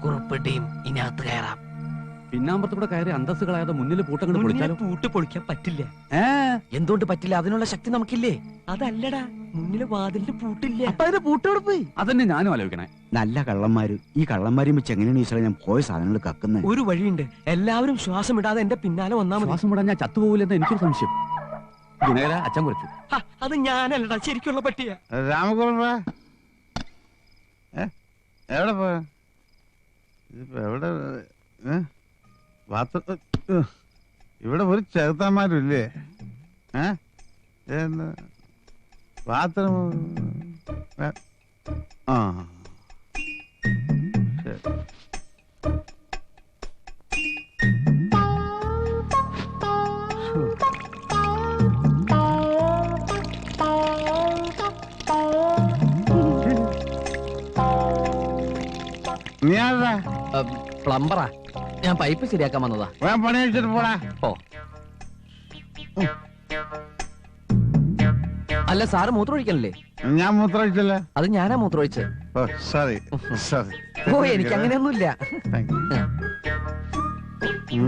കുറുപ്പിട്ടിയും ഇതിനകത്ത് കയറാം. പിന്നാമ്പുറത്തൂടെ കയറി അന്തസ്സുകളായത് മുന്നിൽ പൂട്ടങ്ങോട്ട് പൊളിച്ചാലോ? പൂട്ട് പൊളിക്കാൻ പറ്റില്ല. എന്തുകൊണ്ട് പറ്റില്ല? അതിനുള്ള ശക്തി നമുക്കില്ലേ? അതല്ലടാ, മുന്നിലെ വാതിലിന് പൂട്ടില്ല. അപ്പൊ അതിന് പൂട്ടോട് പോയി. അതന്നെ ഞാനും ആലോചിക്കണേ. നല്ല കള്ളന്മാര്. ഈ കള്ളന്മാരും വെച്ച് എങ്ങനെയാണ് ഈശ്വരൻ ഞാൻ പോയ സാധനങ്ങൾ കക്കുന്നത്? ഒരു വഴിയുണ്ട്. എല്ലാവരും ശ്വാസം ഇടാതെ എന്റെ പിന്നാലെ വന്നാ മതി. ശ്വാസം വിടാൻ ഞാൻ ചത്തുപോകില്ലെന്ന് എനിക്കൊരു സംശയം. ദിനകര അച്ഛൻ കുറിച്ചു. അത് ഞാനല്ലടാ, ശരിക്കുള്ള പട്ടിയ. രാമകുമാർ എവിടെ പോയ? ഇതിപ്പോ എവിടെ? ഇവിടെ ഒരു ചെറുത്താന്മാരില്ലേ? ബാത്റൂം ആ നീ ആരാ? പ്ലംബറാ. ഞാൻ പൈപ്പ് ശരിയാക്കാൻ വന്നതാ. വേഗം പണി വെച്ചിട്ട് പോടാ. ഓ, അല്ല സാറ് മൂത്രമൊഴിക്കണല്ലേ? ഞാൻ മൂത്രമൊഴിച്ചില്ല. അത് ഞാനാ മൂത്രമൊഴിച്ചത്. ഓ സോറി സോറി. ഓ, എനിക്ക് അങ്ങനെയൊന്നുമില്ല. Thank you.